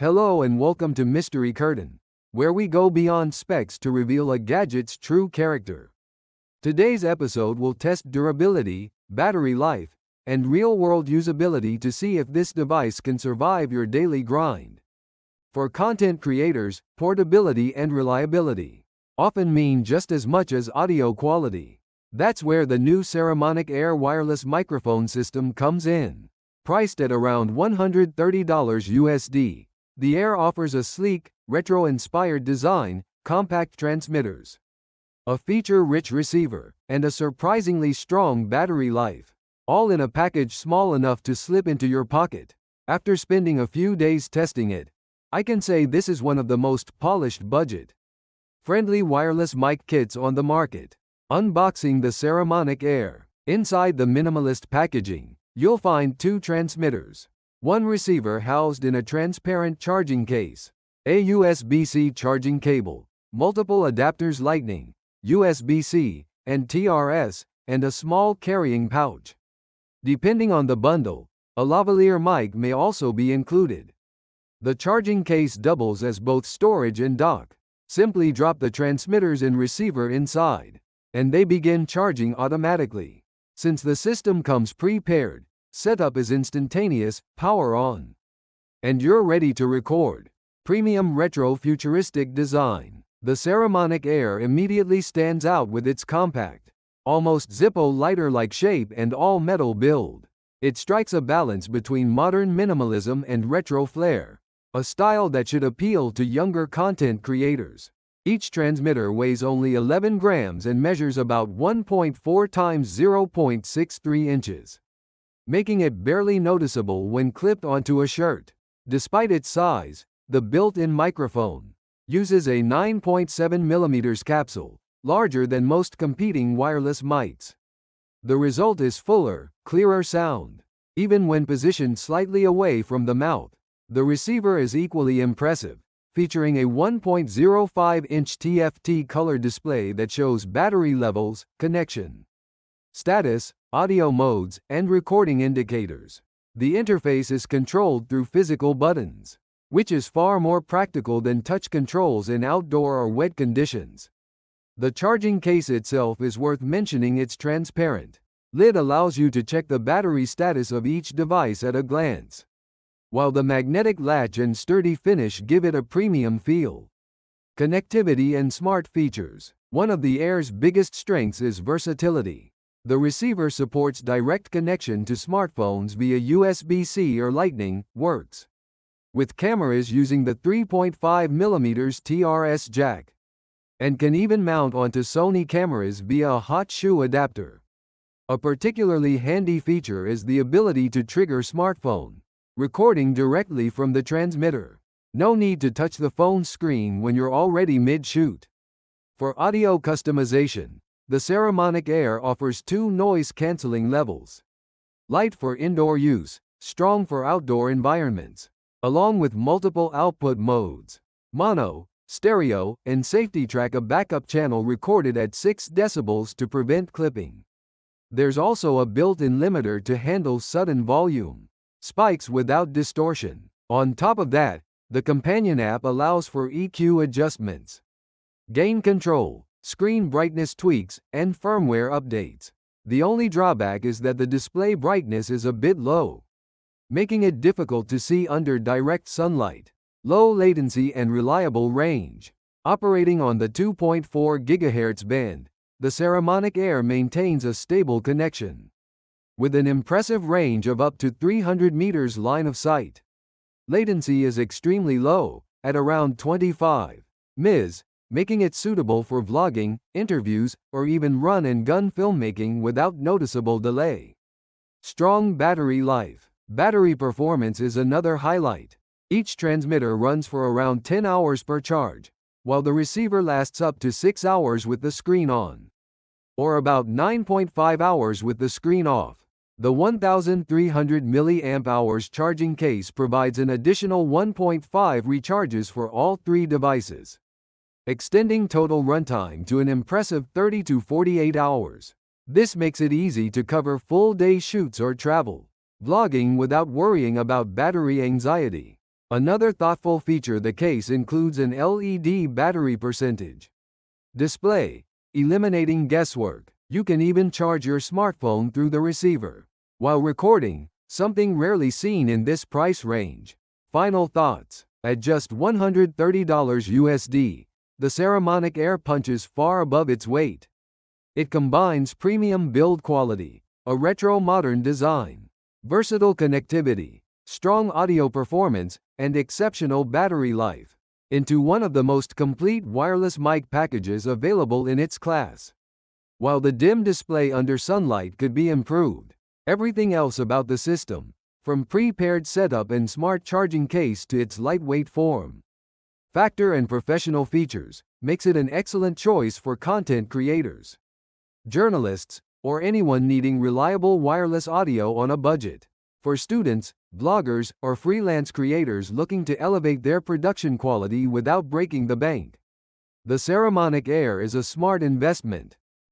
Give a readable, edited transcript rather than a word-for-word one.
Hello and welcome to Mystery Curtain, where we go beyond specs to reveal a gadget's true character. Today's episode will test durability, battery life, and real-world usability to see if this device can survive your daily grind. For content creators, portability and reliability often mean just as much as audio quality. That's where the new Saramonic Air wireless microphone system comes in. Priced at around $130 USD. The Air offers a sleek, retro-inspired design, compact transmitters, a feature-rich receiver, and a surprisingly strong battery life, all in a package small enough to slip into your pocket. After spending a few days testing it, I can say this is one of the most polished budget-friendly wireless mic kits on the market. Unboxing the Saramonic Air. Inside the minimalist packaging, you'll find two transmitters. One receiver housed in a transparent charging case, a USB-C charging cable, multiple adapters Lightning, USB-C, and TRS, and a small carrying pouch. Depending on the bundle, a lavalier mic may also be included. The charging case doubles as both storage and dock. Simply drop the transmitters and receiver inside, and they begin charging automatically. Since the system comes pre-paired, setup is instantaneous, power on, and you're ready to record. Premium retro futuristic design. The Saramonic Air immediately stands out with its compact, almost Zippo lighter-like shape and all-metal build. It strikes a balance between modern minimalism and retro flair, a style that should appeal to younger content creators. Each transmitter weighs only 11 grams and measures about 1.4 times 0.63 inches. Making it barely noticeable when clipped onto a shirt. Despite its size, the built-in microphone uses a 9.7mm capsule, larger than most competing wireless mics. The result is fuller, clearer sound, even when positioned slightly away from the mouth. The receiver is equally impressive, featuring a 1.05-inch TFT color display that shows battery levels, connection status, audio modes, and recording indicators. The interface is controlled through physical buttons, which is far more practical than touch controls in outdoor or wet conditions. The charging case itself is worth mentioning. Its transparent lid allows you to check the battery status of each device at a glance, while the magnetic latch and sturdy finish give it a premium feel. Connectivity and smart features. One of the Air's biggest strengths is versatility. The receiver supports direct connection to smartphones via USB-C or Lightning, works with cameras using the 3.5mm TRS jack, and can even mount onto Sony cameras via a hot shoe adapter. A particularly handy feature is the ability to trigger smartphone recording directly from the transmitter. No need to touch the phone screen when you're already mid-shoot. For audio customization, the Saramonic Air offers two noise-canceling levels. Light for indoor use, strong for outdoor environments, along with multiple output modes. Mono, stereo, and safety. Track a backup channel recorded at 6 decibels to prevent clipping. There's also a built-in limiter to handle sudden volume spikes without distortion. On top of that, the companion app allows for EQ adjustments, gain control, screen brightness tweaks, and firmware updates. The only drawback is that the display brightness is a bit low, making it difficult to see under direct sunlight. Low latency and reliable range. Operating on the 2.4 GHz band, the Saramonic Air maintains a stable connection, with an impressive range of up to 300 meters line of sight. Latency is extremely low, at around 25 ms, making it suitable for vlogging, interviews, or even run-and-gun filmmaking without noticeable delay. Strong battery life. Battery performance is another highlight. Each transmitter runs for around 10 hours per charge, while the receiver lasts up to 6 hours with the screen on, or about 9.5 hours with the screen off. The 1,300 mAh charging case provides an additional 1.5 recharges for all three devices, extending total runtime to an impressive 30 to 48 hours. This makes it easy to cover full-day shoots or travel, vlogging without worrying about battery anxiety. Another thoughtful feature: the case includes an LED battery percentage display, eliminating guesswork. You can even charge your smartphone through the receiver while recording, something rarely seen in this price range. Final thoughts: at just $130 USD, the Saramonic Air punches far above its weight. It combines premium build quality, a retro-modern design, versatile connectivity, strong audio performance, and exceptional battery life into one of the most complete wireless mic packages available in its class. While the dim display under sunlight could be improved, everything else about the system, from prepared setup and smart charging case to its lightweight form factor and professional features, makes it an excellent choice for content creators, journalists, or anyone needing reliable wireless audio on a budget. For students, bloggers, or freelance creators looking to elevate their production quality without breaking the bank, the Saramonic Air is a smart investment.